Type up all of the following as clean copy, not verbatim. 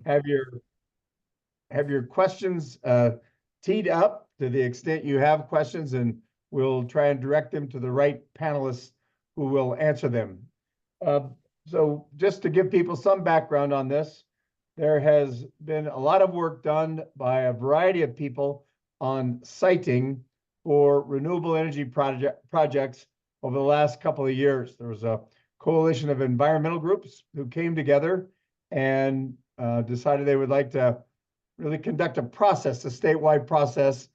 have your questions teed up to the extent you have questions, and we'll try and direct them to the right panelists who will answer them. Uh, so just to give people some background on this, there has been a lot of work done by a variety of people on siting for renewable energy projects over the last couple of years. There was a coalition of environmental groups who came together and decided they would like to really conduct a process, a statewide process,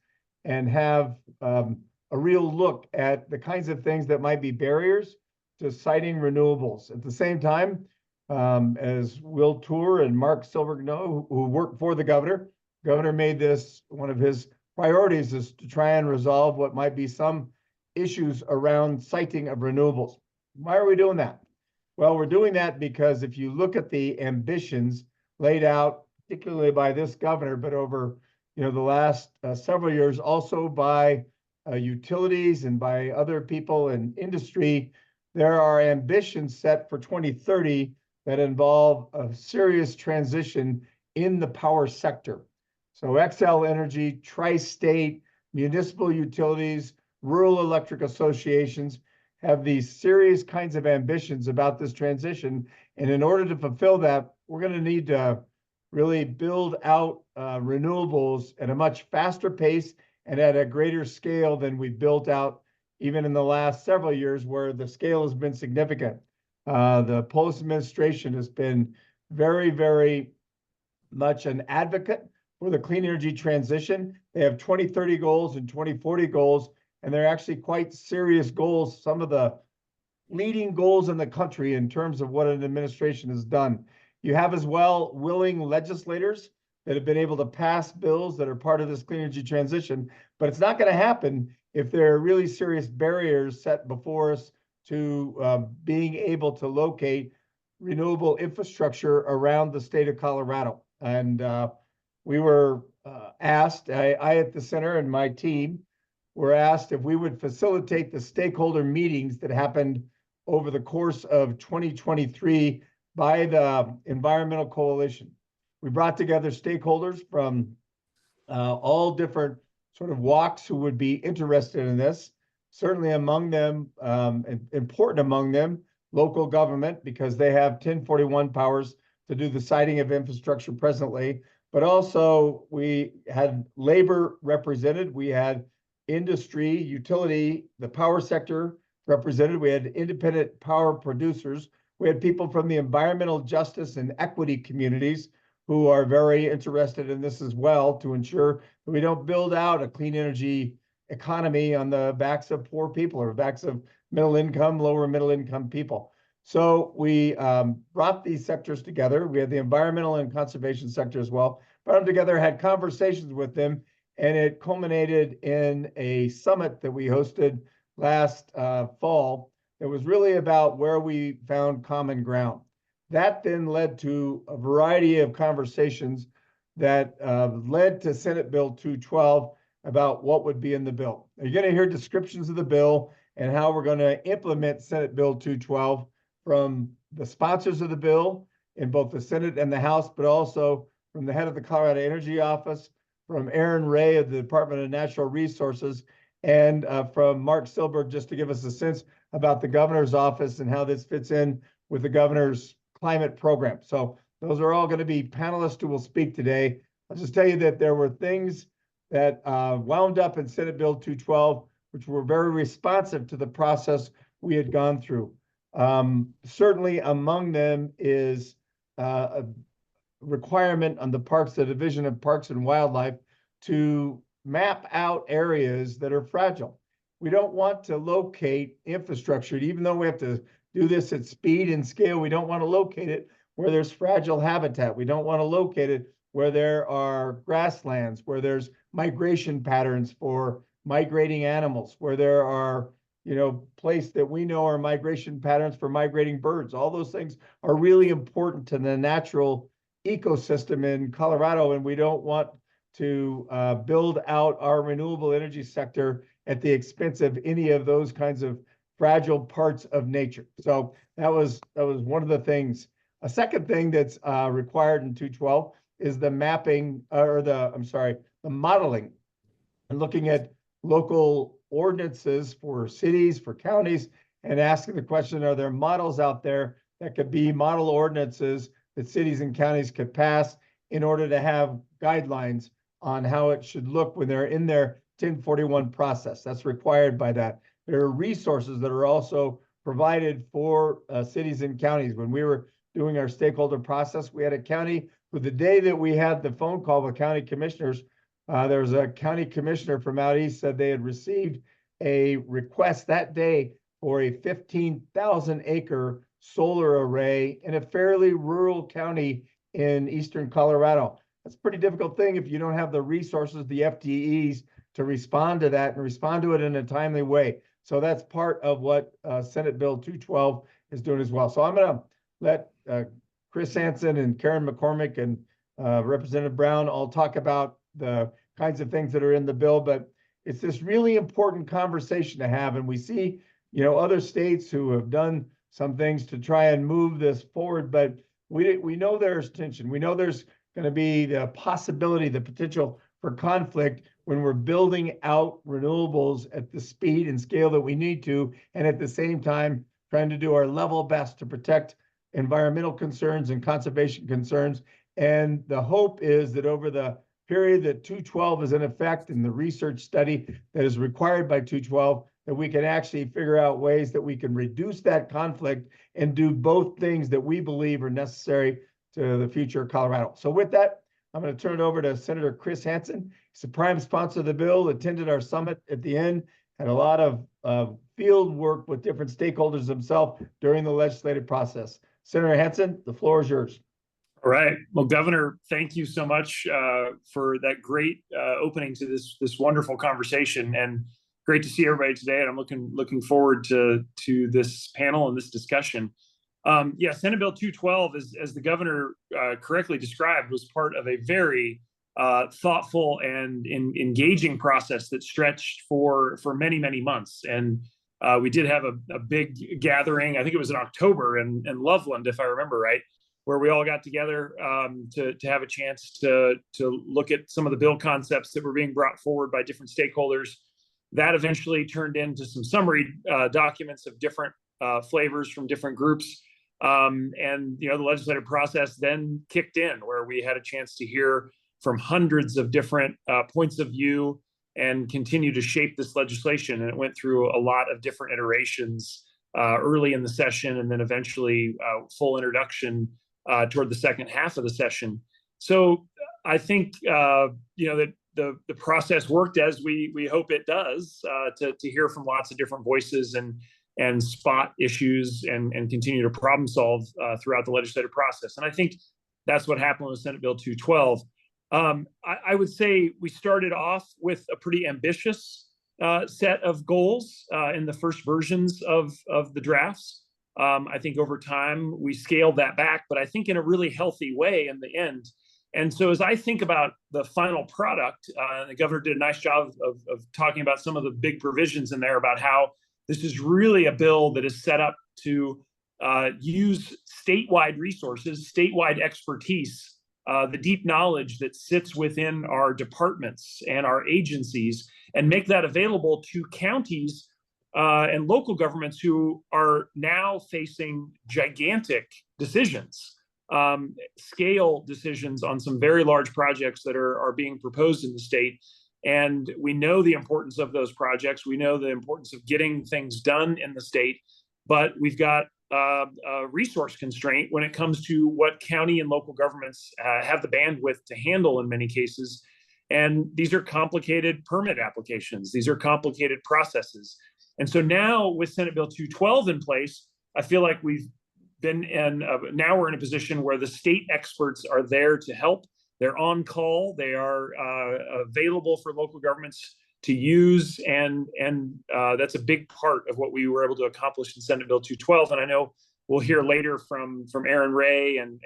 and have a real look at the kinds of things that might be barriers to siting renewables. At the same time, as Will Tour and Mark Silberg know, who work for the governor made this one of his priorities, is to try and resolve what might be some issues around siting of renewables. Why are we doing that? Well, we're doing that because if you look at the ambitions laid out, particularly by this governor, but over the last several years, also by utilities and by other people in industry, there are ambitions set for 2030 that involve a serious transition in the power sector. So Xcel Energy, tri-state, municipal utilities, rural electric associations have these serious kinds of ambitions about this transition. And in order to fulfill that, we're going to need to really build out renewables at a much faster pace and at a greater scale than we've built out even in the last several years, where the scale has been significant. The Polis administration has been very, very much an advocate for the clean energy transition. They have 2030 goals and 2040 goals, and they're actually quite serious goals, some of the leading goals in the country in terms of what an administration has done. You have as well willing legislators that have been able to pass bills that are part of this clean energy transition, but it's not going to happen if there are really serious barriers set before us to being able to locate renewable infrastructure around the state of Colorado. And we were asked, I at the center and my team were asked if we would facilitate the stakeholder meetings that happened over the course of 2023 by the Environmental Coalition. We brought together stakeholders from all different sort of walks who would be interested in this. Certainly among them, important among them, local government, because they have 1041 powers to do the siting of infrastructure presently. But also we had labor represented. We had industry, utility, the power sector represented. We had independent power producers. We had people from the environmental justice and equity communities who are very interested in this as well, to ensure that we don't build out a clean energy economy on the backs of poor people or backs of middle income, lower middle income people. So we brought these sectors together. We had the environmental and conservation sector as well, brought them together, had conversations with them, and it culminated in a summit that we hosted last fall. It was really about where we found common ground. That then led to a variety of conversations that led to Senate Bill 212 about what would be in the bill. You're going to hear descriptions of the bill and how we're going to implement Senate Bill 212 from the sponsors of the bill in both the Senate and the House, but also from the head of the Colorado Energy Office, from Aaron Ray of the Department of Natural Resources, and from Mark Silberg, just to give us a sense about the governor's office and how this fits in with the governor's climate program. So those are all going to be panelists who will speak today. I'll just tell you that there were things that wound up in Senate Bill 212, which were very responsive to the process we had gone through. Certainly among them is a requirement on the parks, the Division of Parks and Wildlife, to map out areas that are fragile. We don't want to locate infrastructure, even though we have to do this at speed and scale. We don't want to locate it where there's fragile habitat. We don't want to locate it where there are grasslands, where there's migration patterns for migrating animals, where there are, places that we know are migration patterns for migrating birds. All those things are really important to the natural ecosystem in Colorado, and we don't want to build out our renewable energy sector at the expense of any of those kinds of fragile parts of nature. So that was one of the things. A second thing that's required in 212 is the mapping, or the modeling, and looking at local ordinances for cities, for counties, and asking the question, are there models out there that could be model ordinances that cities and counties could pass in order to have guidelines on how it should look when they're in their 1041 process? That's required by that. There are resources that are also provided for cities and counties. When we were doing our stakeholder process, we had a county who, the day that we had the phone call with county commissioners, there was a county commissioner from out east said they had received a request that day for a 15,000 acre solar array in a fairly rural county in eastern Colorado. That's a pretty difficult thing if you don't have the resources, the FTEs, to respond to that and respond to it in a timely way. So that's part of what Senate Bill 212 is doing as well. So I'm going to let Chris Hansen and Karen McCormick and Representative Brown all talk about the kinds of things that are in the bill, but it's this really important conversation to have. And we see, other states who have done some things to try and move this forward, but we know there's tension. We know there's going to be the possibility, the potential for conflict when we're building out renewables at the speed and scale that we need to, and at the same time trying to do our level best to protect environmental concerns and conservation concerns. And the hope is that over the period that 212 is in effect and the research study that is required by 212, that we can actually figure out ways that we can reduce that conflict and do both things that we believe are necessary to the future of Colorado. So with that, I'm going to turn it over to Senator Chris Hansen. He's the prime sponsor of the bill, attended our summit at the end, had a lot of field work with different stakeholders himself during the legislative process. Senator Hansen, the floor is yours. All right. Well, Governor, thank you so much for that great opening to this wonderful conversation, and great to see everybody today. And I'm looking forward to this panel and this discussion. Senate Bill 212, as the governor correctly described, was part of a very thoughtful and engaging process that stretched for many, many months. And we did have a big gathering. I think it was in October in Loveland, if I remember right, where we all got together to have a chance to look at some of the bill concepts that were being brought forward by different stakeholders. That eventually turned into some summary documents of different flavors from different groups. And the legislative process then kicked in, where we had a chance to hear from hundreds of different points of view and continue to shape this legislation. And it went through a lot of different iterations early in the session, and then eventually full introduction toward the second half of the session. So I think that the process worked as we hope it does, to hear from lots of different voices and spot issues and continue to problem solve throughout the legislative process. And I think that's what happened with Senate Bill 212. I would say we started off with a pretty ambitious set of goals in the first versions of the drafts. I think over time we scaled that back, but I think in a really healthy way in the end. And so as I think about the final product, the governor did a nice job of talking about some of the big provisions in there about how this is really a bill that is set up to use statewide resources, statewide expertise, the deep knowledge that sits within our departments and our agencies, and make that available to counties and local governments who are now facing gigantic decisions, scale decisions on some very large projects that are being proposed in the state. And we know the importance of those projects. We know the importance of getting things done in the state, but we've got a resource constraint when it comes to what county and local governments have the bandwidth to handle in many cases. And these are complicated permit applications. These are complicated processes. And so now with Senate Bill 212 in place, I feel like we've been now we're in a position where the state experts are there to help. They're on call. They are available for local governments to use, and that's a big part of what we were able to accomplish in Senate Bill 212. And I know we'll hear later from Aaron Ray and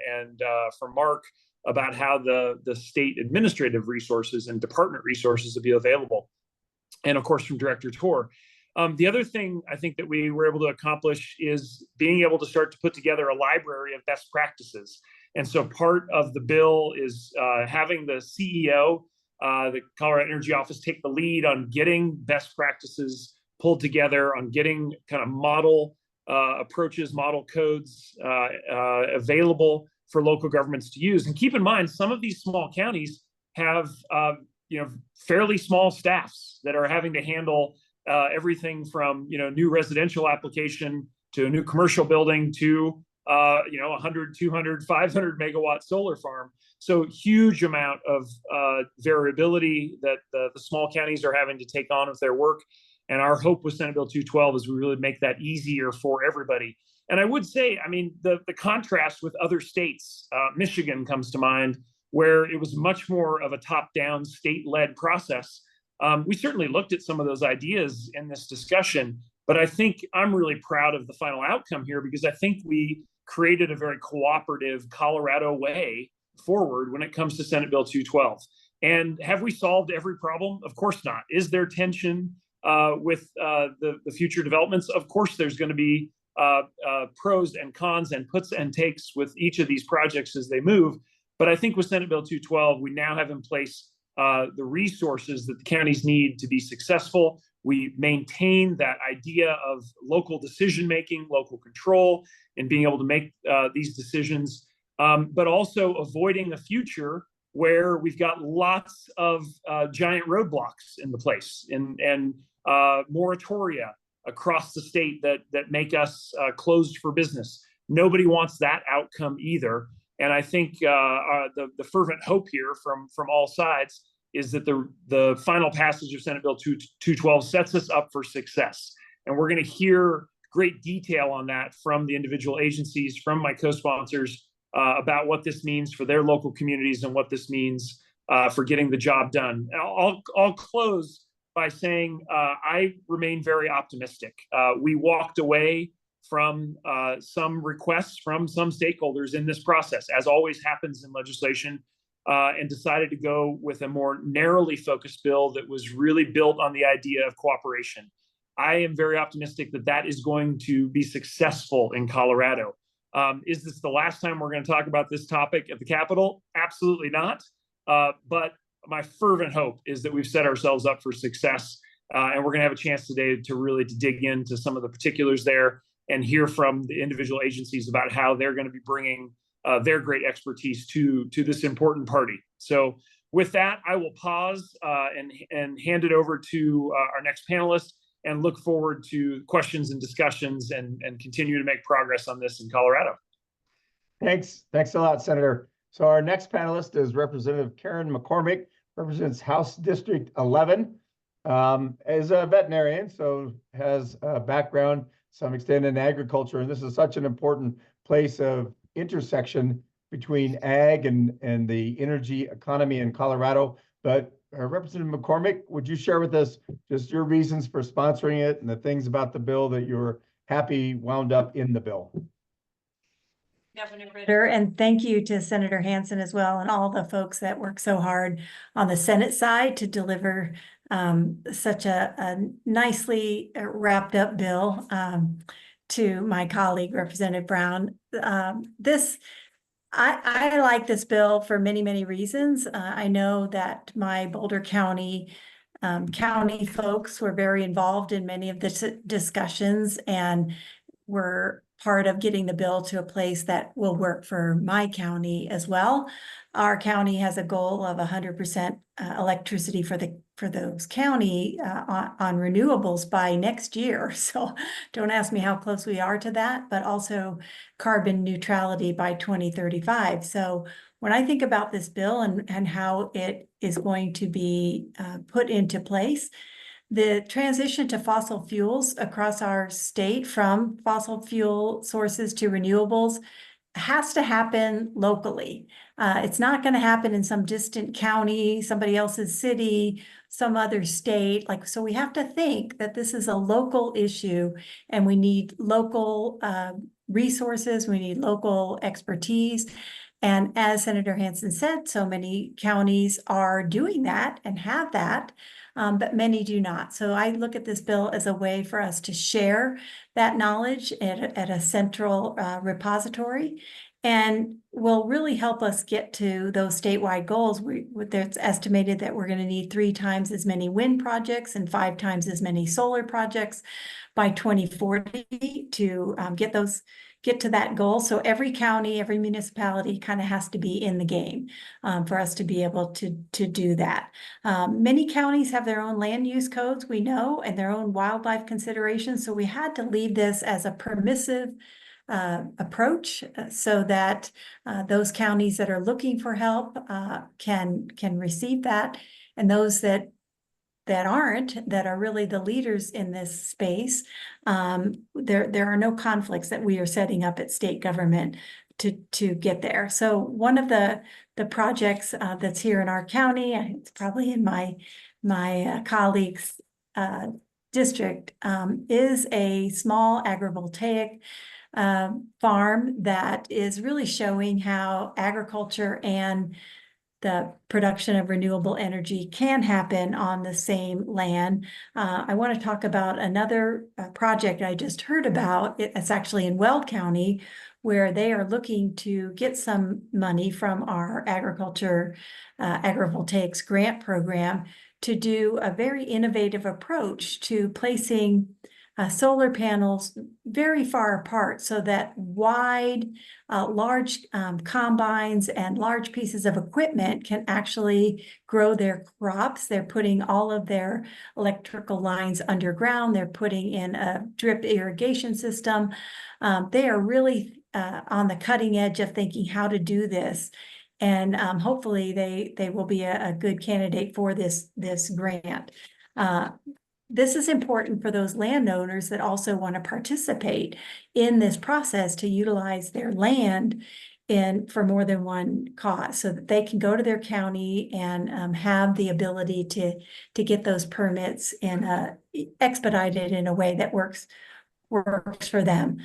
from Mark about how the state administrative resources and department resources will be available, and of course from Director Tor. The other thing I think that we were able to accomplish is being able to start to put together a library of best practices. And so part of the bill is having the CEO, the Colorado Energy Office, take the lead on getting best practices pulled together, on getting kind of model approaches, model codes available for local governments to use. And keep in mind, some of these small counties have fairly small staffs that are having to handle everything from new residential application to a new commercial building to 100, 200, 500 megawatt solar farm. So huge amount of variability that the small counties are having to take on with their work. And our hope with Senate Bill 212 is we really make that easier for everybody. And I would say, I mean, the contrast with other states, Michigan comes to mind, where it was much more of a top-down, state-led process. We certainly looked at some of those ideas in this discussion, but I think I'm really proud of the final outcome here because I think we created a very cooperative Colorado way forward when it comes to Senate Bill 212. And have we solved every problem? Of course not. Is there tension with the future developments? Of course there's going to be pros and cons and puts and takes with each of these projects as they move. But I think with Senate Bill 212, we now have in place the resources that the counties need to be successful. We maintain that idea of local decision-making, local control, and being able to make these decisions, but also avoiding a future where we've got lots of giant roadblocks in the place and moratoria across the state that make us closed for business. Nobody wants that outcome either. And I think the fervent hope here from all sides is that the final passage of Senate Bill 212 sets us up for success. And we're going to hear great detail on that from the individual agencies, from my co-sponsors, about what this means for their local communities and what this means for getting the job done. I'll close by saying I remain very optimistic. We walked away from some requests from some stakeholders in this process, as always happens in legislation, and decided to go with a more narrowly focused bill that was really built on the idea of cooperation. I am very optimistic that that is going to be successful in Colorado. Is this the last time we're going to talk about this topic at the Capitol? Absolutely not. But my fervent hope is that we've set ourselves up for success, and we're going to have a chance today to really dig into some of the particulars there and hear from the individual agencies about how they're going to be bringing their great expertise to this important party. So with that, I will pause and hand it over to our next panelist and look forward to questions and discussions and continue to make progress on this in Colorado. Thanks a lot, Senator. So our next panelist is Representative Karen McCormick, represents House District 11, is a veterinarian, so has a background to some extent in agriculture. And this is such an important place of intersection between ag and the energy economy in Colorado. But Representative McCormick, would you share with us just your reasons for sponsoring it and the things about the bill that you're happy wound up in the bill? Governor Ritter, and thank you to Senator Hansen as well, and all the folks that work so hard on the Senate side to deliver such a nicely wrapped up bill to my colleague, Representative Brown. I like this bill for many, many reasons. I know that my Boulder County folks were very involved in many of the discussions and were part of getting the bill to a place that will work for my county as well. Our county has a goal of 100% electricity for those county on renewables by next year. So don't ask me how close we are to that, but also carbon neutrality by 2035. So when I think about this bill and how it is going to be put into place, the transition to fossil fuels across our state from fossil fuel sources to renewables has to happen locally. It's not going to happen in some distant county, somebody else's city, some other state. So we have to think that this is a local issue and we need local resources, we need local expertise. And as Senator Hansen said, so many counties are doing that and have that, but many do not. So I look at this bill as a way for us to share that knowledge at a central repository, and will really help us get to those statewide goals. It's estimated that we're going to need 3 times as many wind projects and 5 times as many solar projects by 2040 to get to that goal. So every county, every municipality kind of has to be in the game for us to be able to do that. Many counties have their own land use codes, we know, and their own wildlife considerations. So we had to leave this as a permissive approach so that those counties that are looking for help can receive that, and those that aren't, that are really the leaders in this space, there are no conflicts that we are setting up at state government to get there. So one of the projects that's here in our county, it's probably in my colleague's district, is a small agrivoltaic farm that is really showing how agriculture and the production of renewable energy can happen on the same land. I want to talk about another project I just heard about. It's actually in Weld County, where they are looking to get some money from our agriculture agrivoltaics grant program to do a very innovative approach to placing solar panels very far apart, so that wide, large combines and large pieces of equipment can actually grow their crops. They're putting all of their electrical lines underground. They're putting in a drip irrigation system. They are really on the cutting edge of thinking how to do this. And hopefully they will be a good candidate for this grant. This is important for those landowners that also want to participate in this process to utilize their land for more than one cause, so that they can go to their county and have the ability to get those permits expedited in a way that works for them.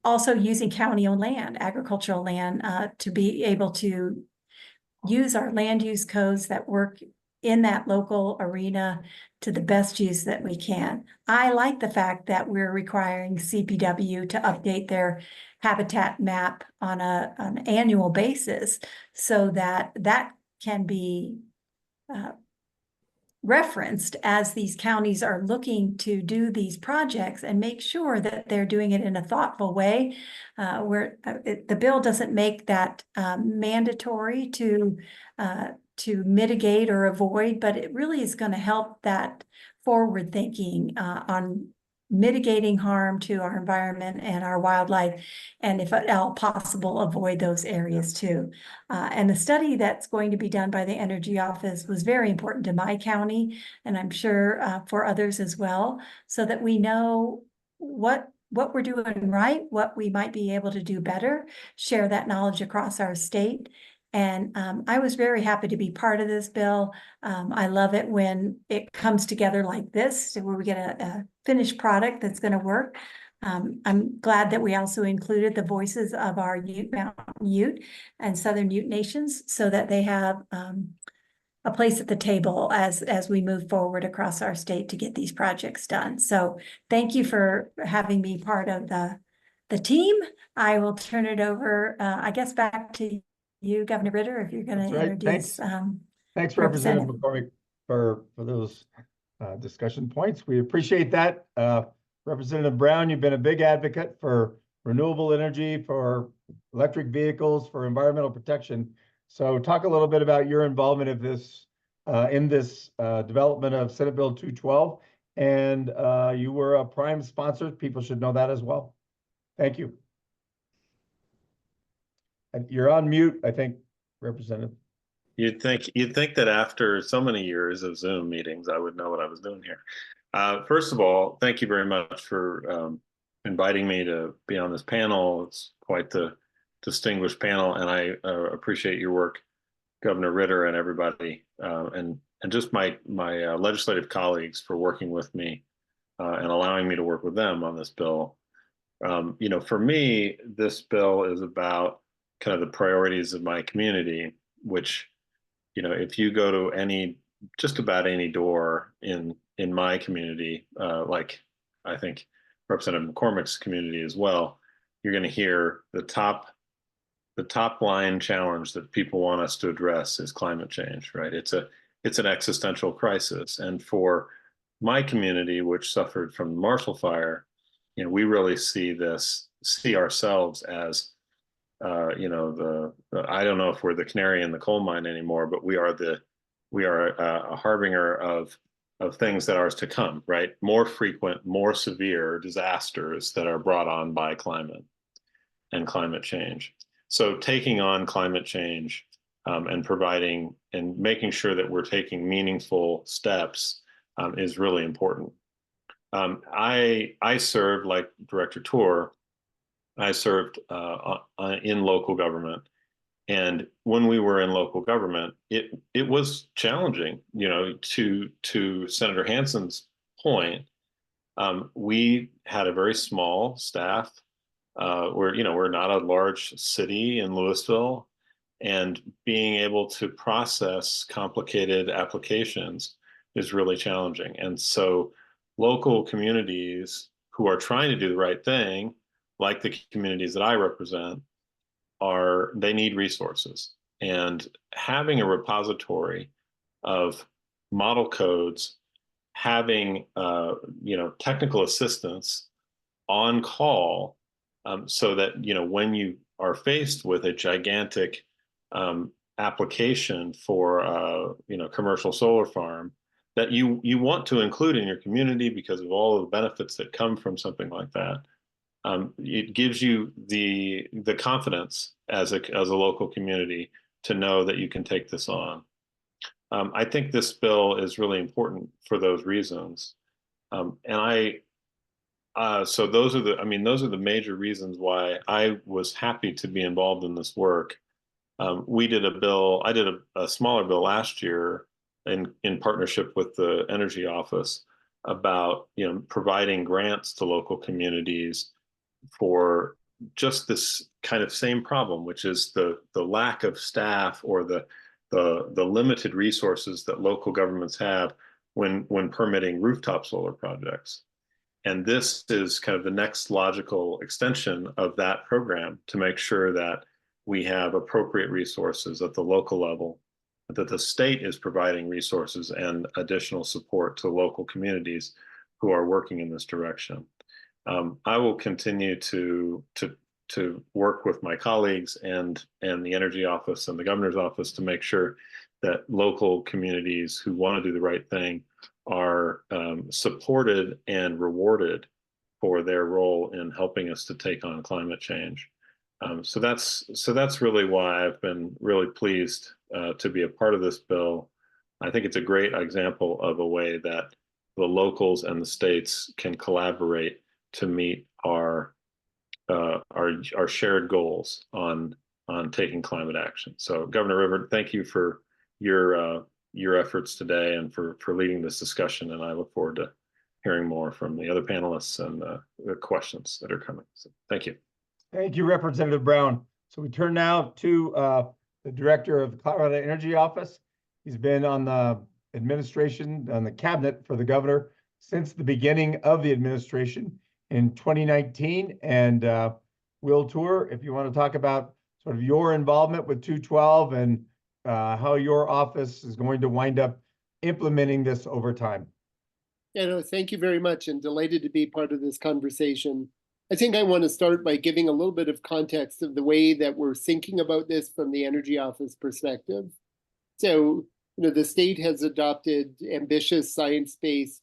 Also using county-owned land, agricultural land, to be able to use our land use codes that work in that local arena to the best use that we can. I like the fact that we're requiring CPW to update their habitat map on an annual basis, so that can be referenced as these counties are looking to do these projects, and make sure that they're doing it in a thoughtful way, where the bill doesn't make that mandatory to mitigate or avoid, but it really is going to help that forward thinking on mitigating harm to our environment and our wildlife, and if at all possible, avoid those areas too. And the study that's going to be done by the Energy Office was very important to my county, and I'm sure for others as well, so that we know what we're doing right, what we might be able to do better, share that knowledge across our state. And I was very happy to be part of this bill. I love it when it comes together like this, where we get a finished product that's going to work. I'm glad that we also included the voices of our Mountain Ute and Southern Ute nations, so that they have a place at the table as we move forward across our state to get these projects done. So thank you for having me part of the team. I will turn it over, I guess, back to you, Governor Ritter, if you're going to introduce. Thanks, Representative McCormick, for those discussion points. We appreciate that. Representative Brown, you've been a big advocate for renewable energy, for electric vehicles, for environmental protection. So talk a little bit about your involvement of this in this development of Senate Bill 212. And you were a prime sponsor. People should know that as well. Thank you. You're on mute, I think, Representative. You'd think that after so many years of Zoom meetings, I would know what I was doing here. First of all, thank you very much for inviting me to be on this panel. It's quite the distinguished panel, and I appreciate your work, Governor Ritter, and everybody, and just my legislative colleagues for working with me and allowing me to work with them on this bill. You know, for me, this bill is about kind of the priorities of my community, which, you know, if you go to just about any door in my community, like I think Representative McCormick's community as well, you're going to hear the top line challenge that people want us to address is climate change, right? It's an existential crisis. And for my community, which suffered from the Marshall Fire, you know, we really see ourselves as, you know, I don't know if we're the canary in the coal mine anymore, but we are a harbinger of things that are to come, right? More frequent, more severe disasters that are brought on by climate and climate change. So taking on climate change and providing and making sure that we're taking meaningful steps is really important. I served, like Director Tour, I served in local government. And when we were in local government, it was challenging, you know, to Senator Hansen's point. We had a very small staff. We're not a large city in Louisville, and being able to process complicated applications is really challenging. And so local communities who are trying to do the right thing, like the communities that I represent, they need resources. And having a repository of model codes, having technical assistance on call, so that, you know, when you are faced with a gigantic application for commercial solar farm that you want to include in your community because of all of the benefits that come from something like that, it gives you the confidence as a local community to know that you can take this on. I think this bill is really important for those reasons, so those are the major reasons why I was happy to be involved in this work. I did a smaller bill last year in partnership with the Energy Office about, you know, providing grants to local communities for just this kind of same problem, which is the lack of staff or the limited resources that local governments have when permitting rooftop solar projects. And this is kind of the next logical extension of that program to make sure that we have appropriate resources at the local level, that the state is providing resources and additional support to local communities who are working in this direction. I will continue to work with my colleagues and the Energy Office and the Governor's Office to make sure that local communities who want to do the right thing are supported and rewarded for their role in helping us to take on climate change. So that's really why I've been really pleased to be a part of this bill. I think it's a great example of a way that the locals and the states can collaborate to meet our shared goals on taking climate action. So Governor Rivard, thank you for your efforts today and for leading this discussion. And I look forward to hearing more from the other panelists and the questions that are coming. So thank you. Thank you, Representative Brown. So we turn now to the Director of the Colorado Energy Office. He's been on the administration, on the cabinet for the governor since the beginning of the administration in 2019. And Will Tour, if you want to talk about sort of your involvement with 212 and how your office is going to wind up implementing this over time. Yeah, no, thank you very much, and delighted to be part of this conversation. I think I want to start by giving a little bit of context of the way that we're thinking about this from the Energy Office perspective. So, you know, the state has adopted ambitious science-based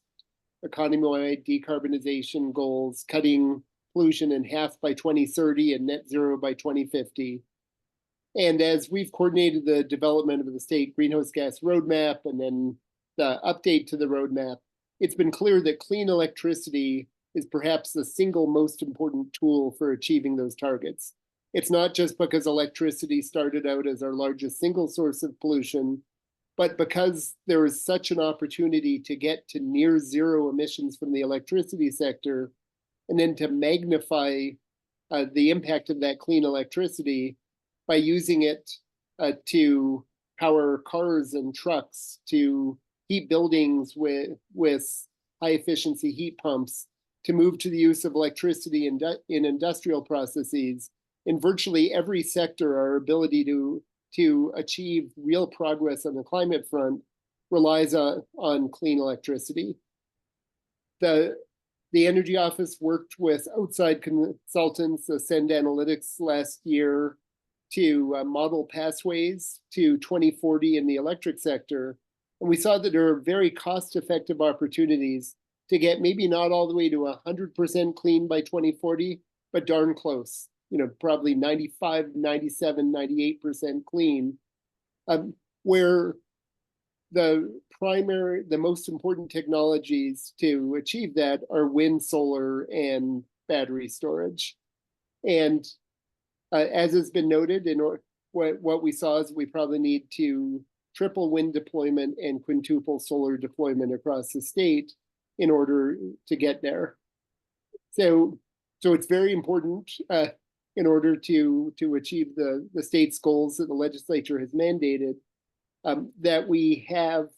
economy-wide decarbonization goals, cutting pollution in half by 2030 and net zero by 2050. And as we've coordinated the development of the state greenhouse gas roadmap and then the update to the roadmap, it's been clear that clean electricity is perhaps the single most important tool for achieving those targets. It's not just because electricity started out as our largest single source of pollution, but because there is such an opportunity to get to near zero emissions from the electricity sector, and then to magnify the impact of that clean electricity by using it to power cars and trucks, to heat buildings with high efficiency heat pumps, to move to the use of electricity in industrial processes. In virtually every sector, our ability to achieve real progress on the climate front relies on clean electricity. The Energy Office worked with outside consultants, Ascend Analytics, last year to model pathways to 2040 in the electric sector. And we saw that there are very cost-effective opportunities to get maybe not all the way to 100% clean by 2040, but darn close, probably 95, 97, 98% clean, where the most important technologies to achieve that are wind, solar, and battery storage. And as has been noted, what we saw is we probably need to triple wind deployment and quintuple solar deployment across the state in order to get there. So it's very important in order to achieve the state's goals that the legislature has mandated, that we have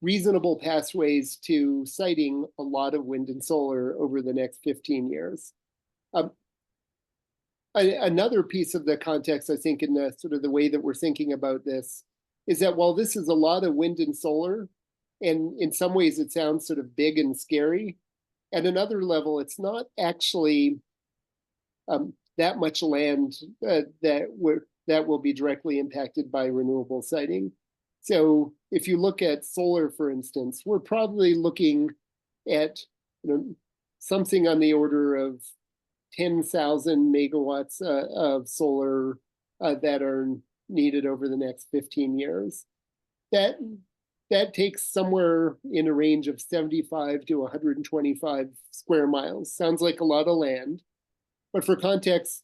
reasonable pathways to siting a lot of wind and solar over the next 15 years. Another piece of the context, I think, in the sort of the way that we're thinking about this, is that while this is a lot of wind and solar, and in some ways it sounds sort of big and scary, at another level, it's not actually that much land that will be directly impacted by renewable siting. So if you look at solar, for instance, we're probably looking at something on the order of 10,000 megawatts of solar that are needed over the next 15 years. That takes somewhere in a range of 75 to 125 square miles. Sounds like a lot of land, but for context,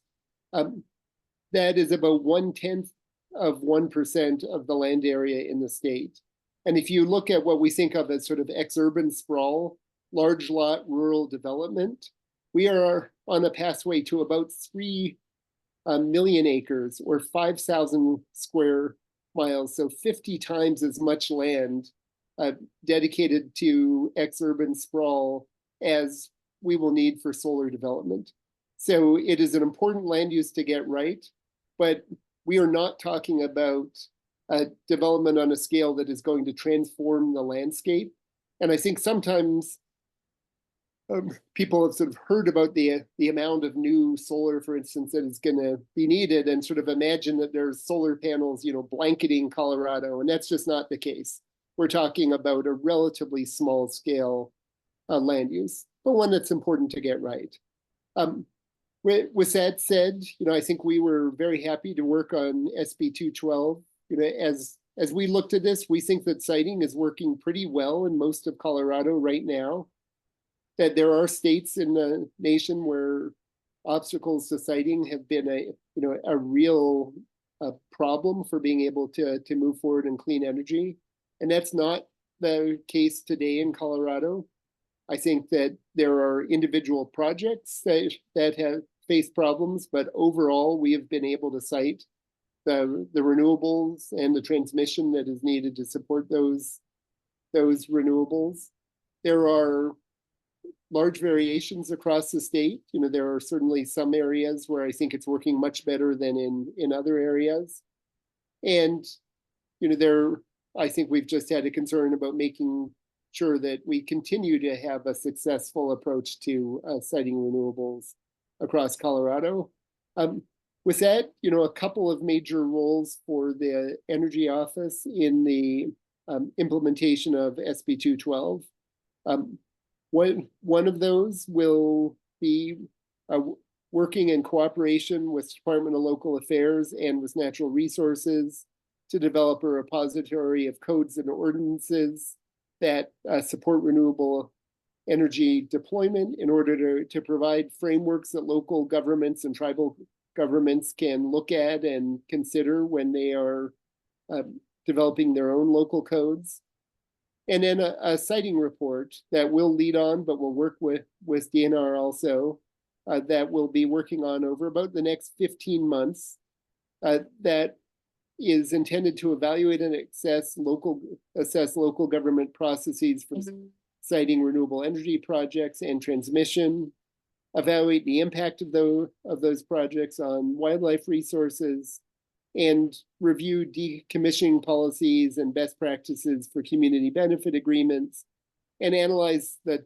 that is about 1/10 of 1% of the land area in the state. And if you look at what we think of as sort of ex-urban sprawl, large lot rural development, we are on a pathway to about 3 million acres or 5,000 square miles, so 50 times as much land dedicated to ex-urban sprawl as we will need for solar development. So it is an important land use to get right, but we are not talking about development on a scale that is going to transform the landscape. And I think sometimes people have sort of heard about the amount of new solar, for instance, that is going to be needed, and sort of imagine that there's solar panels, blanketing Colorado, and that's just not the case. We're talking about a relatively small scale land use, but one that's important to get right. With that said, I think we were very happy to work on SB212. As we looked at this, we think that siting is working pretty well in most of Colorado right now. That there are states in the nation where obstacles to siting have been a real problem for being able to move forward in clean energy, and that's not the case today in Colorado. I think that there are individual projects that have faced problems, but overall we have been able to site the renewables and the transmission that is needed to support those renewables. There are large variations across the state. There are certainly some areas where I think it's working much better than in other areas. And, I think we've just had a concern about making sure that we continue to have a successful approach to siting renewables across Colorado. With that, a couple of major roles for the Energy Office in the implementation of SB212. One of those will be working in cooperation with Department of Local Affairs and with Natural Resources to develop a repository of codes and ordinances that support renewable energy deployment in order to provide frameworks that local governments and tribal governments can look at and consider when they are developing their own local codes. And then a siting report that we'll lead on, but we'll work with DNR also, that we'll be working on over about the next 15 months that is intended to evaluate and assess local government processes for siting renewable energy projects and transmission, evaluate the impact of those projects on wildlife resources, and review decommissioning policies and best practices for community benefit agreements, and analyze the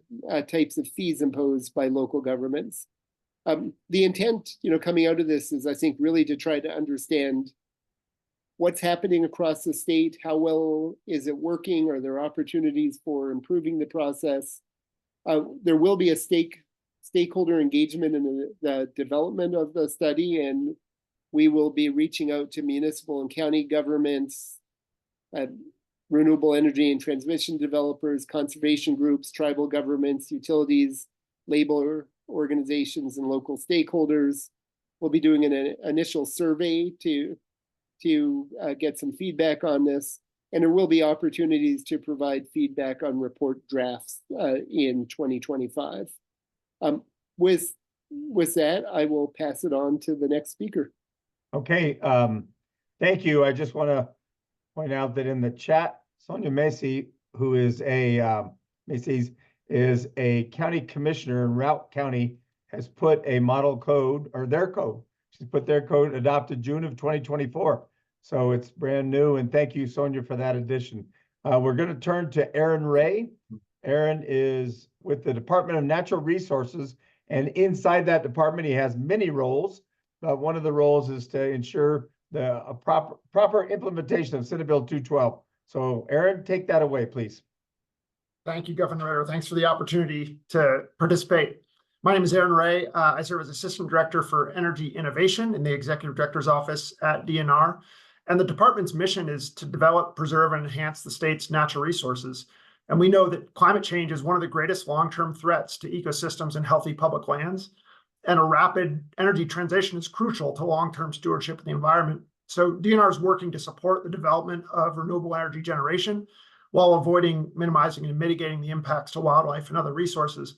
types of fees imposed by local governments. The intent, coming out of this is, I think, really to try to understand what's happening across the state, how well is it working, are there opportunities for improving the process? There will be a stakeholder engagement in the development of the study, and we will be reaching out to municipal and county governments, renewable energy and transmission developers, conservation groups, tribal governments, utilities, labor organizations, and local stakeholders. We'll be doing an initial survey to get some feedback on this, and there will be opportunities to provide feedback on report drafts in 2025. With that, I will pass it on to the next speaker. Okay, thank you. I just want to point out that in the chat, Sonia Macy, who is is a county commissioner in Routt County, has put a model code, or their code. She's put their code adopted June of 2024. So it's brand new, and thank you, Sonia, for that addition. We're going to turn to Aaron Ray. Aaron is with the Department of Natural Resources, and inside that department, he has many roles. But one of the roles is to ensure the proper implementation of Senate Bill 212. So Aaron, take that away, please. Thank you, Governor Ritter. Thanks for the opportunity to participate. My name is Aaron Ray. I serve as Assistant Director for Energy Innovation in the Executive Director's Office at DNR. And the department's mission is to develop, preserve, and enhance the state's natural resources. And we know that climate change is one of the greatest long-term threats to ecosystems and healthy public lands. And a rapid energy transition is crucial to long-term stewardship of the environment. So DNR is working to support the development of renewable energy generation while avoiding, minimizing, and mitigating the impacts to wildlife and other resources.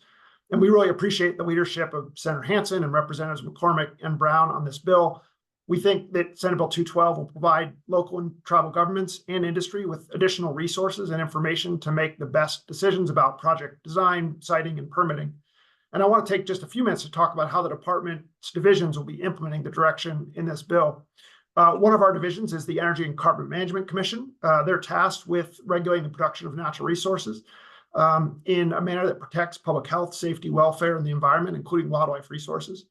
And we really appreciate the leadership of Senator Hansen and Representatives McCormick and Brown on this bill. We think that Senate Bill 212 will provide local and tribal governments and industry with additional resources and information to make the best decisions about project design, siting, and permitting. And I want to take just a few minutes to talk about how the department's divisions will be implementing the direction in this bill. One of our divisions is the Energy and Carbon Management Commission. They're tasked with regulating the production of natural resources in a manner that protects public health, safety, welfare, and the environment, including wildlife resources.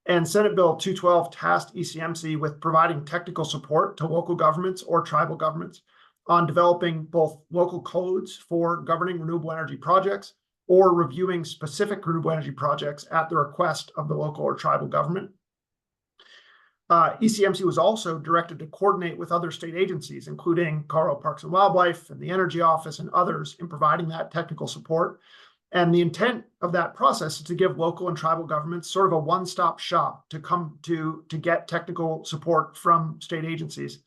And Senate Bill 212 tasked ECMC with providing technical support to local governments or tribal governments on developing both local codes for governing renewable energy projects or reviewing specific renewable energy projects at the request of the local or tribal government. ECMC was also directed to coordinate with other state agencies, including Colorado Parks and Wildlife and the Energy Office and others, in providing that technical support. And the intent of that process is to give local and tribal governments sort of a one-stop shop to come to get technical support from state agencies.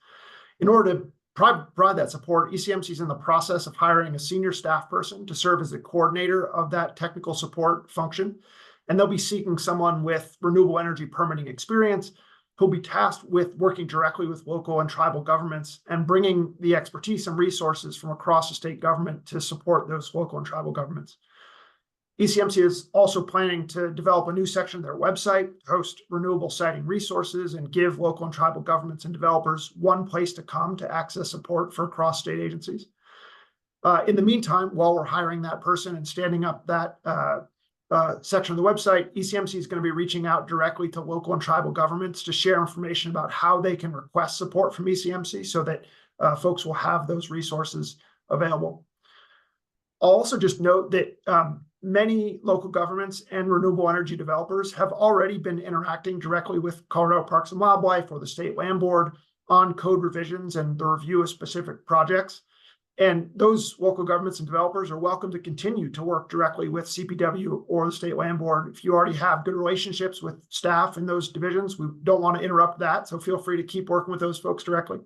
In order to provide that support, ECMC is in the process of hiring a senior staff person to serve as the coordinator of that technical support function. And they'll be seeking someone with renewable energy permitting experience who'll be tasked with working directly with local and tribal governments and bringing the expertise and resources from across the state government to support those local and tribal governments. ECMC is also planning to develop a new section of their website, host renewable siting resources, and give local and tribal governments and developers one place to come to access support for cross-state agencies. In the meantime, while we're hiring that person and standing up that section of the website, ECMC is going to be reaching out directly to local and tribal governments to share information about how they can request support from ECMC so that folks will have those resources available. I'll also just note that many local governments and renewable energy developers have already been interacting directly with Colorado Parks and Wildlife or the State Land Board on code revisions and the review of specific projects. And those local governments and developers are welcome to continue to work directly with CPW or the State Land Board. If you already have good relationships with staff in those divisions, we don't want to interrupt that. So feel free to keep working with those folks directly.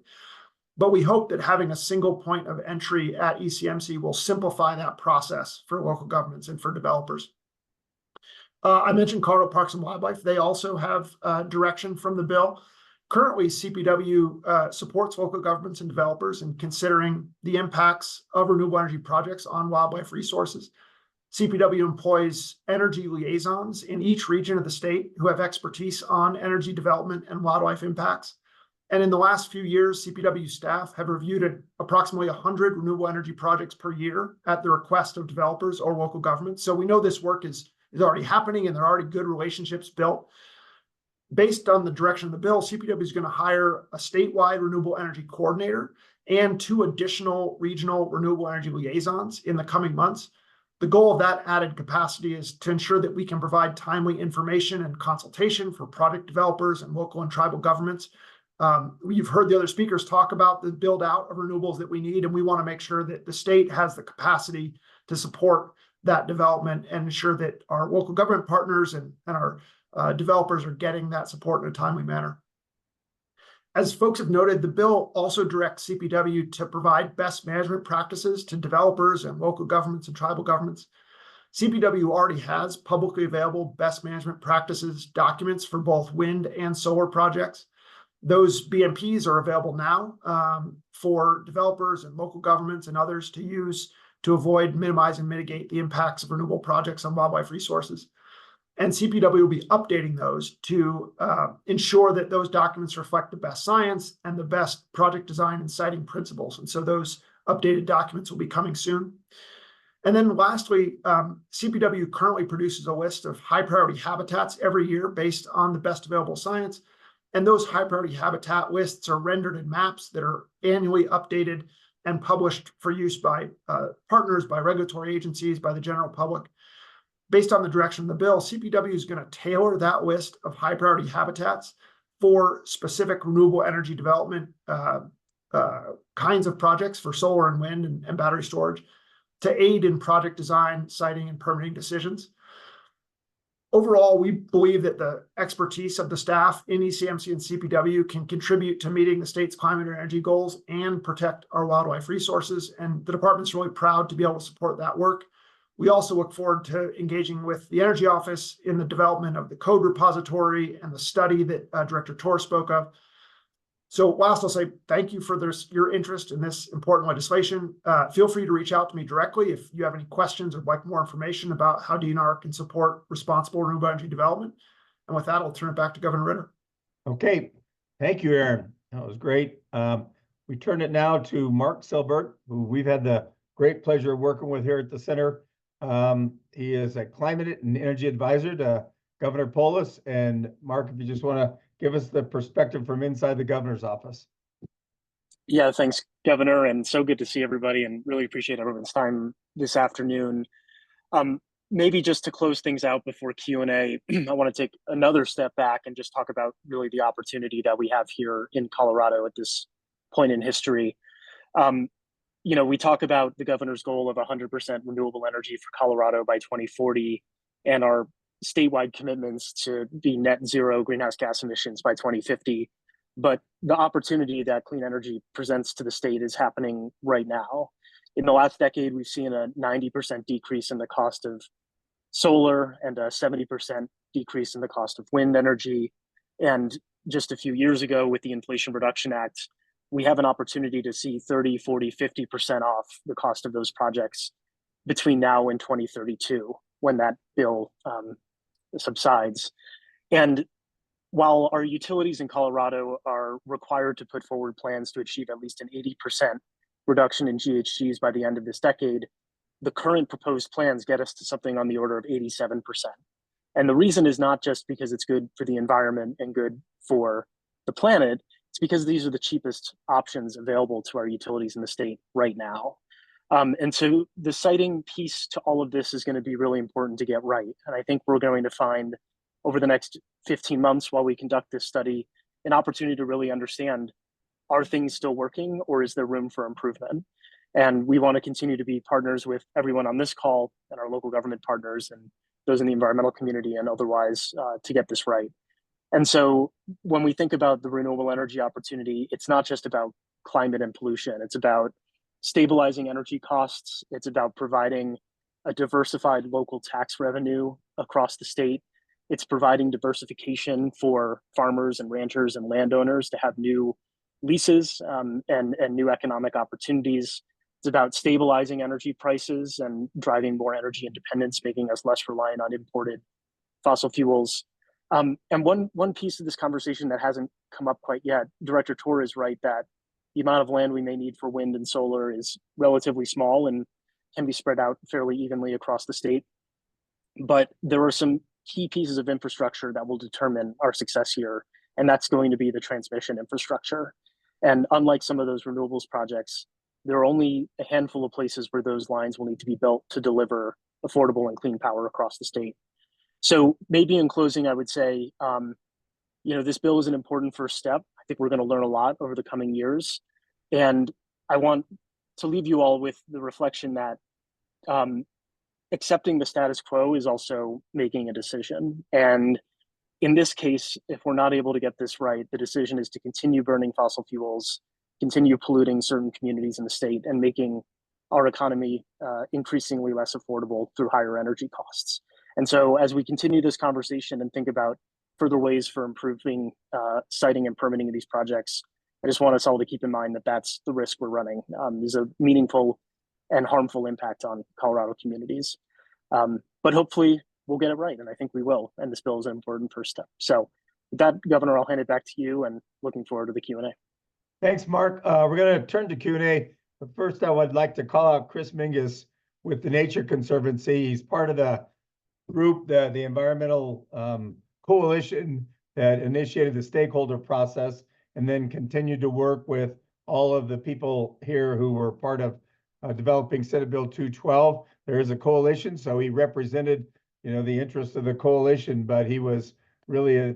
But we hope that having a single point of entry at ECMC will simplify that process for local governments and for developers. I mentioned Colorado Parks and Wildlife. They also have direction from the bill. Currently, CPW supports local governments and developers in considering the impacts of renewable energy projects on wildlife resources. CPW employs energy liaisons in each region of the state who have expertise on energy development and wildlife impacts. And in the last few years, CPW staff have reviewed approximately 100 renewable energy projects per year at the request of developers or local governments. So we know this work is already happening and there are already good relationships built. Based on the direction of the bill, CPW is going to hire a statewide renewable energy coordinator and 2 additional regional renewable energy liaisons in the coming months. The goal of that added capacity is to ensure that we can provide timely information and consultation for project developers and local and tribal governments. You've heard the other speakers talk about the build out of renewables that we need, and we want to make sure that the state has the capacity to support that development and ensure that our local government partners and our developers are getting that support in a timely manner. As folks have noted, the bill also directs CPW to provide best management practices to developers and local governments and tribal governments. CPW already has publicly available best management practices documents for both wind and solar projects. Those BMPs are available now for developers and local governments and others to use to avoid, minimize, and mitigate the impacts of renewable projects on wildlife resources. And CPW will be updating those to ensure that those documents reflect the best science and the best project design and siting principles. And so those updated documents will be coming soon. And then lastly, CPW currently produces a list of high priority habitats every year based on the best available science. And those high priority habitat lists are rendered in maps that are annually updated and published for use by partners, by regulatory agencies, by the general public. Based on the direction of the bill, CPW is going to tailor that list of high priority habitats for specific renewable energy development kinds of projects for solar and wind and battery storage to aid in project design, siting, and permitting decisions. Overall, we believe that the expertise of the staff in ECMC and CPW can contribute to meeting the state's climate and energy goals and protect our wildlife resources. And the department's really proud to be able to support that work. We also look forward to engaging with the Energy Office in the development of the code repository and the study that Director Torr spoke of. So last, I'll say thank you for your interest in this important legislation. Feel free to reach out to me directly if you have any questions or like more information about how DNR can support responsible renewable energy development. And with that, I'll turn it back to Governor Ritter. Okay, thank you, Aaron. That was great. We turn it now to Mark Silbert, who we've had the great pleasure of working with here at the center. He is a climate and energy advisor to Governor Polis. And Mark, if you just want to give us the perspective from inside the governor's office. Yeah, thanks, Governor. And so good to see everybody and really appreciate everyone's time this afternoon. Maybe just to close things out before Q&A, I want to take another step back and just talk about really the opportunity that we have here in Colorado at this point in history. You know, we talk about the governor's goal of 100% renewable energy for Colorado by 2040 and our statewide commitments to be net zero greenhouse gas emissions by 2050. But the opportunity that clean energy presents to the state is happening right now. In the last decade, we've seen a 90% decrease in the cost of solar and a 70% decrease in the cost of wind energy. And just a few years ago with the Inflation Reduction Act, we have an opportunity to see 30, 40, 50% off the cost of those projects between now and 2032 when that bill subsides. And while our utilities in Colorado are required to put forward plans to achieve at least an 80% reduction in GHGs by the end of this decade, the current proposed plans get us to something on the order of 87%. And the reason is not just because it's good for the environment and good for the planet, it's because these are the cheapest options available to our utilities in the state right now. And so the siting piece to all of this is going to be really important to get right. And I think we're going to find over the next 15 months while we conduct this study, an opportunity to really understand, are things still working or is there room for improvement? And we want to continue to be partners with everyone on this call and our local government partners and those in the environmental community and otherwise to get this right. And so when we think about the renewable energy opportunity, it's not just about climate and pollution. It's about stabilizing energy costs. It's about providing a diversified local tax revenue across the state. It's providing diversification for farmers and ranchers and landowners to have new leases and new economic opportunities. It's about stabilizing energy prices and driving more energy independence, making us less reliant on imported fossil fuels. And one piece of this conversation that hasn't come up quite yet, Director Torr is right that the amount of land we may need for wind and solar is relatively small and can be spread out fairly evenly across the state. But there are some key pieces of infrastructure that will determine our success here, and that's going to be the transmission infrastructure. And unlike some of those renewables projects, there are only a handful of places where those lines will need to be built to deliver affordable and clean power across the state. So maybe in closing, I would say, this bill is an important first step. I think we're going to learn a lot over the coming years. And I want to leave you all with the reflection that accepting the status quo is also making a decision. And in this case, if we're not able to get this right, the decision is to continue burning fossil fuels, continue polluting certain communities in the state, and making our economy increasingly less affordable through higher energy costs. And so as we continue this conversation and think about further ways for improving siting and permitting of these projects, I just want us all to keep in mind that that's the risk we're running. There's a meaningful and harmful impact on Colorado communities. But hopefully we'll get it right, and I think we will, and this bill is an important first step. So with that, Governor, I'll hand it back to you, and looking forward to the Q&A. Thanks, Mark. We're going to turn to Q&A, but first I would like to call out Chris Mingus with the Nature Conservancy. He's part of the group, the environmental coalition that initiated the stakeholder process and then continued to work with all of the people here who were part of developing Senate Bill 212. There is a coalition, so he represented, the interests of the coalition, but he was really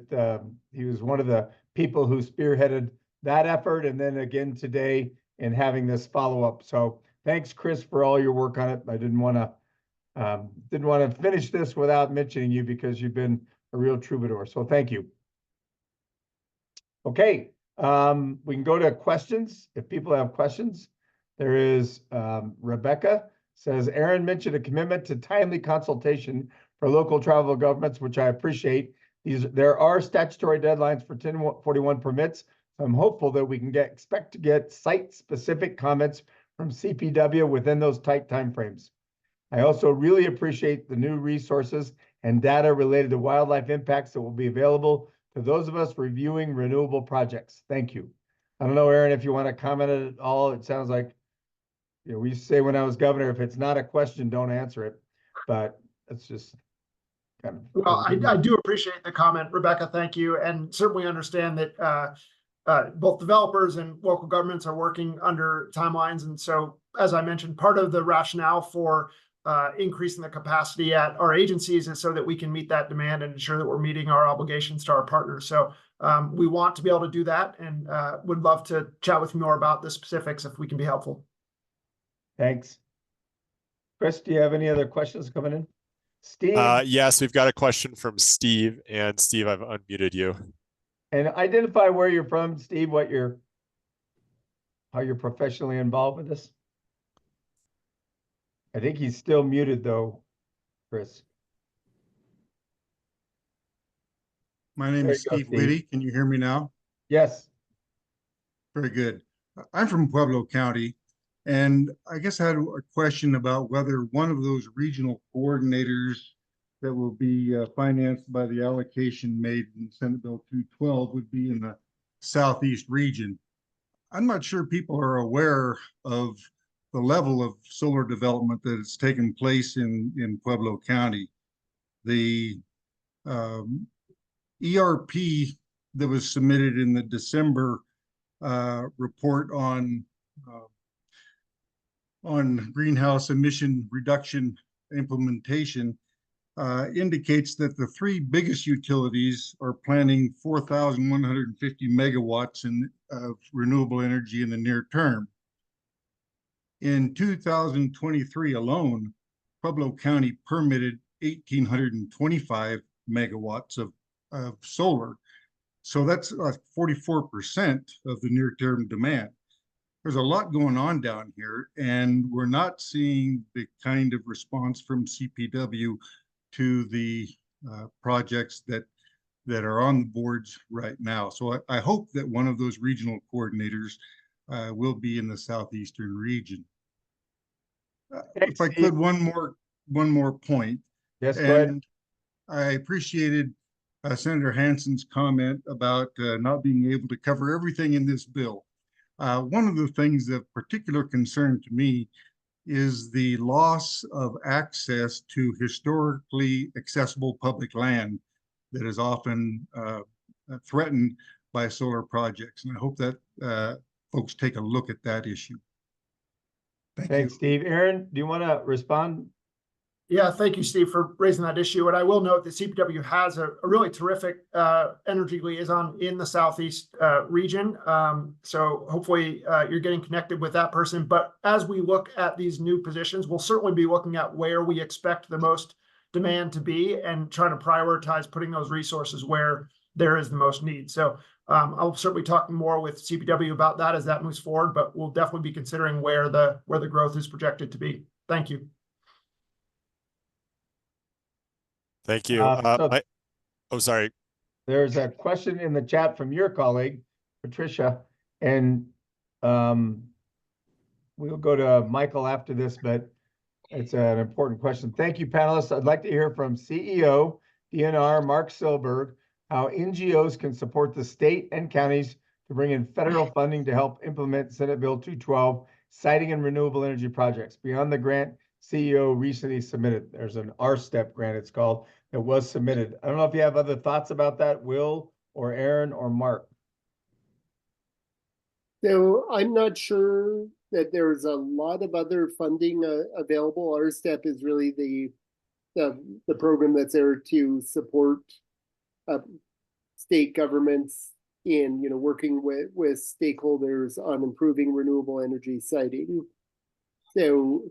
he was one of the people who spearheaded that effort, and then again today in having this follow-up. So thanks, Chris, for all your work on it. I didn't want to finish this without mentioning you because you've been a real troubadour. So thank you. Okay, we can go to questions if people have questions. There is Rebecca says, Aaron mentioned a commitment to timely consultation for local tribal governments, which I appreciate. There are statutory deadlines for 1041 permits. So I'm hopeful that we can expect to get site-specific comments from CPW within those tight timeframes. I also really appreciate the new resources and data related to wildlife impacts that will be available to those of us reviewing renewable projects. Thank you. I don't know, Aaron, if you want to comment at all. It sounds like, we used to say when I was governor, if it's not a question, don't answer it. But it's just kind of. Well, I do appreciate the comment, Rebecca. Thank you. And certainly understand that both developers and local governments are working under timelines. And so, as I mentioned, part of the rationale for increasing the capacity at our agencies is so that we can meet that demand and ensure that we're meeting our obligations to our partners. So we want to be able to do that, and would love to chat with you more about the specifics if we can be helpful. Thanks. Chris, do you have any other questions coming in? Steve? Yes, we've got a question from Steve, and Steve, I've unmuted you. And identify where you're from, Steve, how you're professionally involved with this. I think he's still muted though, Chris. My name is Steve Whitty. Can you hear me now? Yes. Very good. I'm from Pueblo County, and I guess I had a question about whether one of those regional coordinators that will be financed by the allocation made in Senate Bill 212 would be in the Southeast region. I'm not sure people are aware of the level of solar development that has taken place in Pueblo County. The ERP that was submitted in the December report on greenhouse emission reduction implementation indicates that the three biggest utilities are planning 4,150 megawatts of renewable energy in the near term. In 2023 alone, Pueblo County permitted 1,825 megawatts of solar. So that's like 44% of the near-term demand. There's a lot going on down here, and we're not seeing the kind of response from CPW to the projects that are on the boards right now. So I hope that one of those regional coordinators will be in the southeastern region. If I could, one more point. Yes, go ahead. And I appreciated Senator Hansen's comment about not being able to cover everything in this bill. One of the things of particular concern to me is the loss of access to historically accessible public land that is often threatened by solar projects. And I hope that folks take a look at that issue. Thanks, Steve. Aaron, do you want to respond? Yeah, thank you, Steve, for raising that issue. And I will note that CPW has a really terrific energy liaison in the Southeast region. So hopefully you're getting connected with that person. But as we look at these new positions, we'll certainly be looking at where we expect the most demand to be and trying to prioritize putting those resources where there is the most need. So I'll certainly talk more with CPW about that as that moves forward, but we'll definitely be considering where the growth is projected to be. Thank you. Thank you. Oh, sorry. There's a question in the chat from your colleague, Patricia, and we'll go to Michael after this, but it's an important question. Thank you, panelists. I'd like to hear from CEO, DNR, Mark Silberg, how NGOs can support the state and counties to bring in federal funding to help implement Senate Bill 212, siting and renewable energy projects. Beyond the grant, CEO recently submitted. There's an RSTEP grant, it's called, that was submitted. I don't know if you have other thoughts about that, Will or Aaron or Mark. So I'm not sure that there's a lot of other funding available. RSTEP is really the program that's there to support state governments in working with stakeholders on improving renewable energy siting. So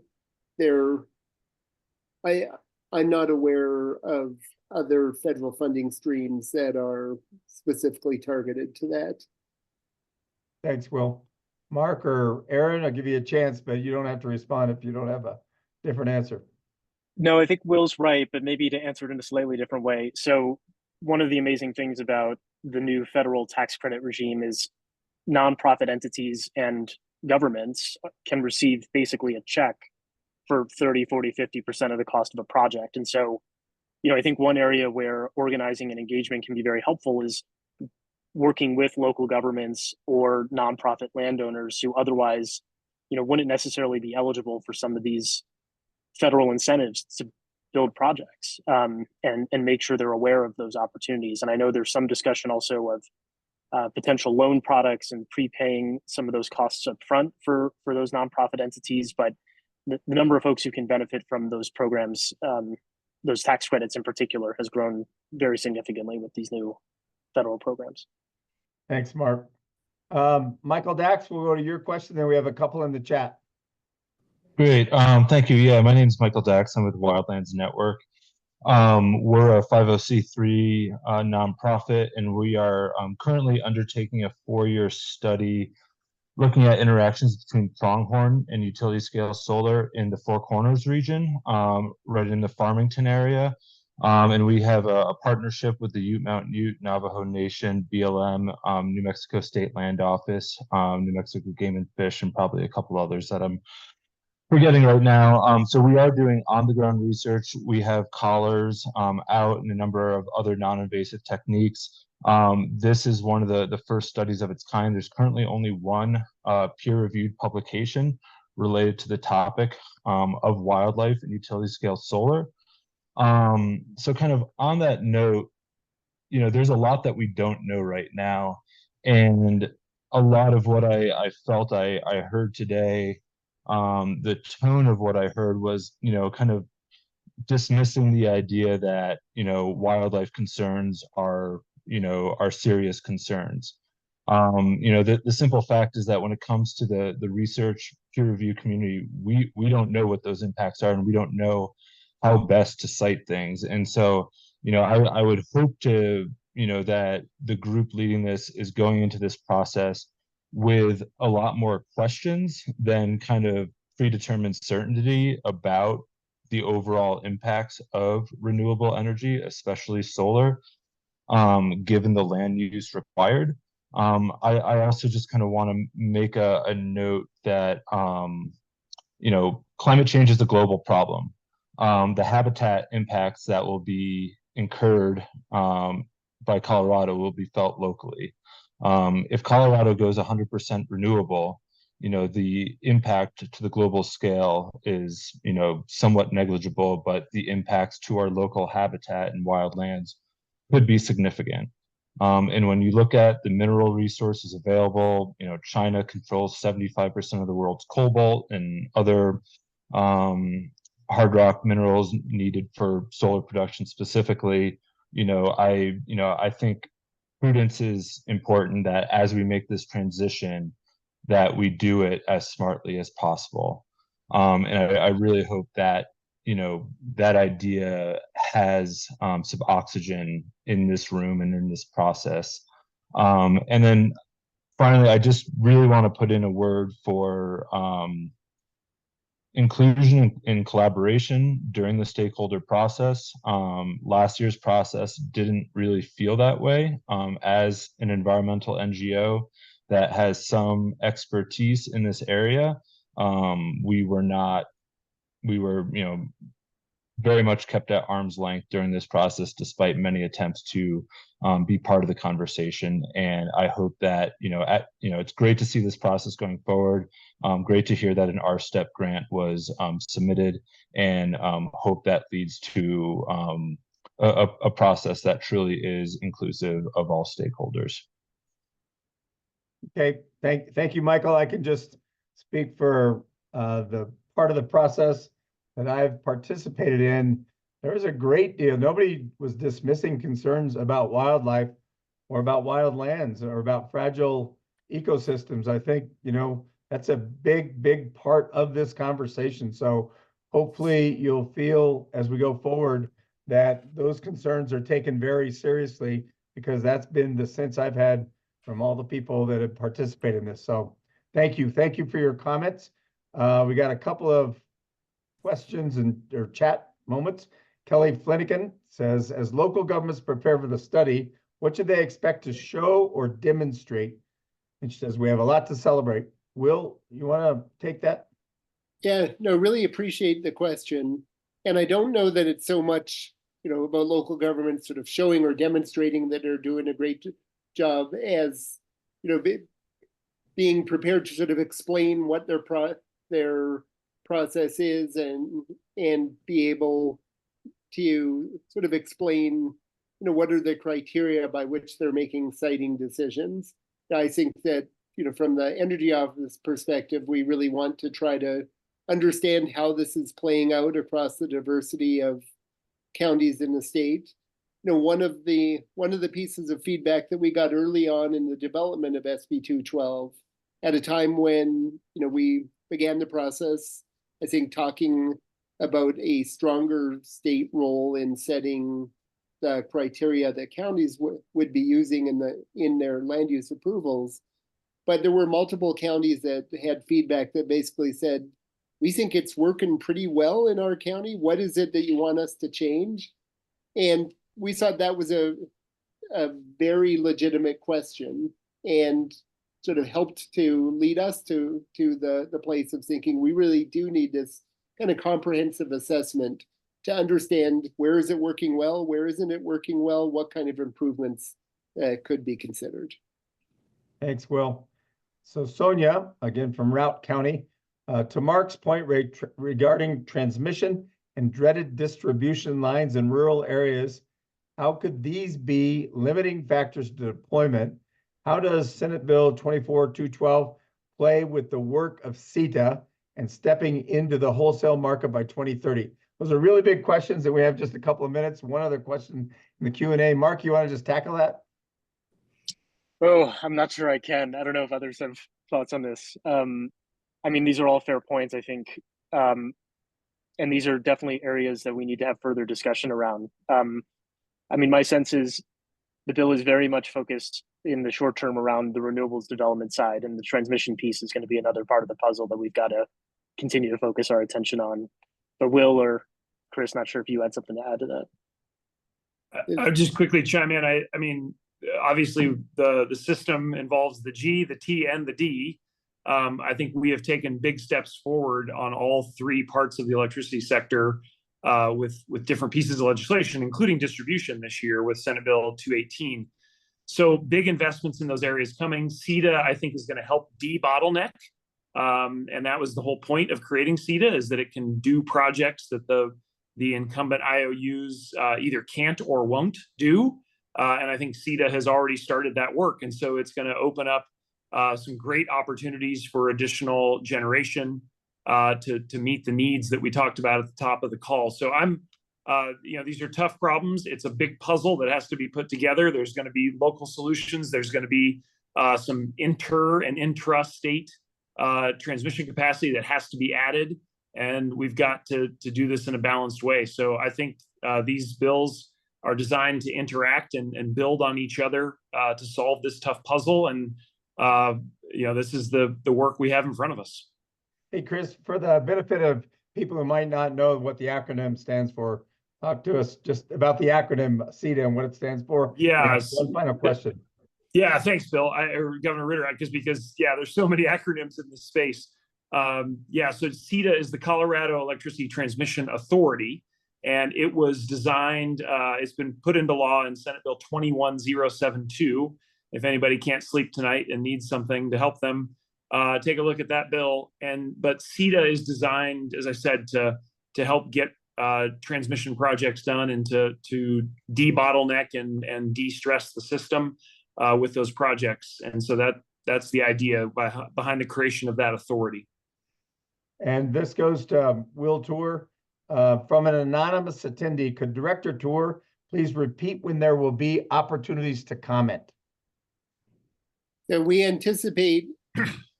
I'm not aware of other federal funding streams that are specifically targeted to that. Thanks, Will. Mark or Aaron, I'll give you a chance, but you don't have to respond if you don't have a different answer. No, I think Will's right, but maybe to answer it in a slightly different way. So one of the amazing things about the new federal tax credit regime is nonprofit entities and governments can receive basically a check for 30, 40, 50% of the cost of a project. And so, I think one area where organizing and engagement can be very helpful is working with local governments or nonprofit landowners who otherwise, wouldn't necessarily be eligible for some of these federal incentives to build projects, and make sure they're aware of those opportunities. And I know there's some discussion also of potential loan products and prepaying some of those costs up front for those nonprofit entities, but the number of folks who can benefit from those programs, those tax credits in particular, has grown very significantly with these new federal programs. Thanks, Mark. Michael Dax, we'll go to your question, then we have a couple in the chat. Great. Thank you. Yeah, my name is Michael Dax. I'm with Wildlands Network. We're a 50c3 nonprofit, and we are currently undertaking a 4-year study looking at interactions between pronghorn and utility scale solar in the Four Corners region, right in the Farmington area. And we have a partnership with the Ute Mountain Ute, Navajo Nation, BLM, New Mexico State Land Office, New Mexico Game and Fish, and probably a couple others that I'm forgetting right now. So we are doing on-the-ground research. We have collars out and a number of other non-invasive techniques. This is one of the first studies of its kind. There's currently only one peer-reviewed publication related to the topic of wildlife and utility-scale solar. So kind of on that note, there's a lot that we don't know right now. And a lot of what I felt I heard today, the tone of what I heard was, kind of dismissing the idea that, wildlife concerns are serious concerns. The simple fact is that when it comes to the research peer review community, we don't know what those impacts are, and we don't know how best to cite things. And so, I would hope to, that the group leading this is going into this process with a lot more questions than kind of predetermined certainty about the overall impacts of renewable energy, especially solar, given the land use required. I also just kind of want to make a note that, climate change is a global problem. The habitat impacts that will be incurred by Colorado will be felt locally. If Colorado goes 100% renewable, the impact to the global scale is, somewhat negligible, but the impacts to our local habitat and wildlands could be significant. And when you look at the mineral resources available, China controls 75% of the world's cobalt and other hard rock minerals needed for solar production specifically. I think prudence is important, that as we make this transition, that we do it as smartly as possible. And I really hope that, that idea has some oxygen in this room and in this process. And then finally, I just really want to put in a word for inclusion and collaboration during the stakeholder process. Last year's process didn't really feel that way. As an environmental NGO that has some expertise in this area, we were very much kept at arm's length during this process, despite many attempts to be part of the conversation. And I hope that, it's great to see this process going forward. Great to hear that an RSTEP grant was submitted, and hope that leads to a process that truly is inclusive of all stakeholders. Okay, thank you, Michael. I can just speak for the part of the process that I've participated in. There was a great deal. Nobody was dismissing concerns about wildlife or about wildlands or about fragile ecosystems. I think, that's a big part of this conversation. So hopefully you'll feel as we go forward that those concerns are taken very seriously, because that's been the sense I've had from all the people that have participated in this. So thank you. Thank you for your comments. We got a couple of questions or chat moments. Kelly Flanagan says, as local governments prepare for the study, what should they expect to show or demonstrate? And she says, we have a lot to celebrate. Will, you want to take that? Yeah, no, really appreciate the question. And I don't know that it's so much, about local governments sort of showing or demonstrating that they're doing a great job as, being prepared to sort of explain what their process is, and be able to sort of explain, what are the criteria by which they're making siting decisions. I think that, from the Energy Office perspective, we really want to try to understand how this is playing out across the diversity of counties in the state. One of the pieces of feedback that we got early on in the development of SB24-212, at a time when, we began the process, I think, talking about a stronger state role in setting the criteria that counties would be using in their land use approvals. But there were multiple counties that had feedback that basically said, we think it's working pretty well in our county. What is it that you want us to change? And we thought that was a very legitimate question, and sort of helped to lead us to the place of thinking we really do need this kind of comprehensive assessment to understand, where is it working well, where isn't it working well, what kind of improvements could be considered. Thanks, Will. So Sonia, again from Routt County, to Mark's point regarding transmission and dreaded distribution lines in rural areas, how could these be limiting factors to deployment? How does Senate Bill 24-212 play with the work of CETA and stepping into the wholesale market by 2030? Those are really big questions, and we have just a couple of minutes. One other question in the Q&A. Mark, you want to just tackle that? Oh, I'm not sure I can. I don't know if others have thoughts on this. These are all fair points, I think. And these are definitely areas that we need to have further discussion around. My sense is the bill is very much focused in the short term around the renewables development side, and the transmission piece is going to be another part of the puzzle that we've got to continue to focus our attention on. But Will or Chris, not sure if you had something to add to that. I'll just quickly chime in. I mean, obviously the system involves the G, the T, and the D. I think we have taken big steps forward on all three parts of the electricity sector with different pieces of legislation, including distribution this year with Senate Bill 218. So big investments in those areas coming. CETA, I think, is going to help de-bottleneck. And that was the whole point of creating CETA, is that it can do projects that the incumbent IOUs either can't or won't do. And I think CETA has already started that work. And so it's going to open up some great opportunities for additional generation to meet the needs that we talked about at the top of the call. So these are tough problems. It's a big puzzle that has to be put together. There's going to be local solutions. There's going to be some inter and intra-state transmission capacity that has to be added. And we've got to do this in a balanced way. So I think these bills are designed to interact and build on each other to solve this tough puzzle. And this is the work we have in front of us. Hey, Chris, for the benefit of people who might not know what the acronym stands for, talk to us just about the acronym CETA and what it stands for. Yeah. One final question. Yeah, thanks, Bill. Or Governor Ritter, because there's so many acronyms in this space. So CETA is the Colorado Electricity Transmission Authority, and it was designed, it's been put into law in Senate Bill 21072. If anybody can't sleep tonight and needs something to help them, take a look at that bill. But CETA is designed, as I said, to help get transmission projects done and to de-bottleneck and de-stress the system with those projects. And so that's the idea behind the creation of that authority. And this goes to Will Tour. From an anonymous attendee, could Director Tour please repeat when there will be opportunities to comment? So we anticipate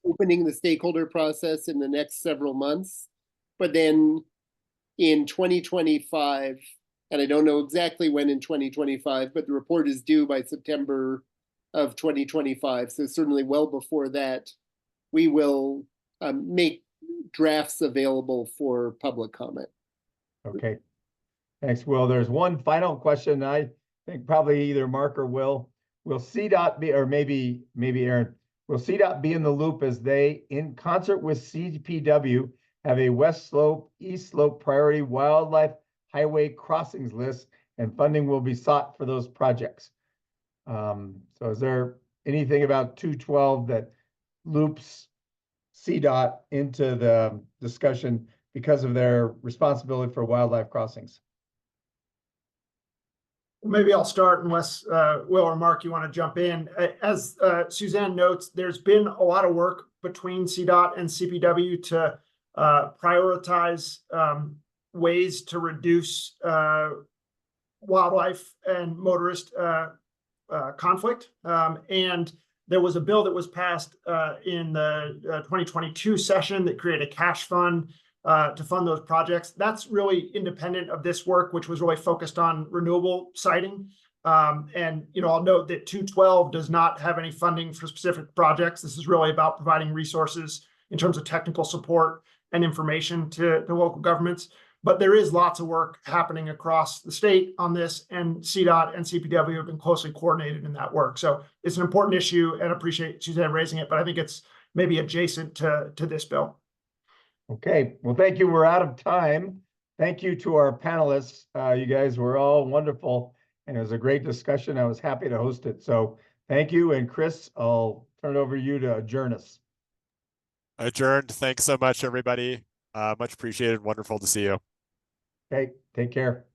opening the stakeholder process in the next several months, but then in 2025, and I don't know exactly when in 2025, but the report is due by September of 2025. So certainly well before that, we will make drafts available for public comment. Okay. Thanks, Will. There's one final question. I think probably either Mark or Will CDOT be, or maybe Aaron, will CDOT be in the loop as they, in concert with CPW, have a West Slope, East Slope priority wildlife highway crossings list, and funding will be sought for those projects? So is there anything about 212 that loops CDOT into the discussion because of their responsibility for wildlife crossings? Maybe I'll start unless Will or Mark, you want to jump in. As Suzanne notes, there's been a lot of work between CDOT and CPW to prioritize ways to reduce wildlife and motorist conflict. And there was a bill that was passed in the 2022 session that created a cash fund to fund those projects. That's really independent of this work, which was really focused on renewable siting. And I'll note that 212 does not have any funding for specific projects. This is really about providing resources in terms of technical support and information to local governments. But there is lots of work happening across the state on this, and CDOT and CPW have been closely coordinated in that work. So it's an important issue, and appreciate Suzanne raising it, but I think it's maybe adjacent to this bill. Okay, well, thank you. We're out of time. Thank you to our panelists. You guys were all wonderful, and it was a great discussion. I was happy to host it. So thank you. And Chris, I'll turn it over to you to adjourn us. Adjourned. Thanks so much, everybody. Much appreciated. Wonderful to see you. Okay, take care.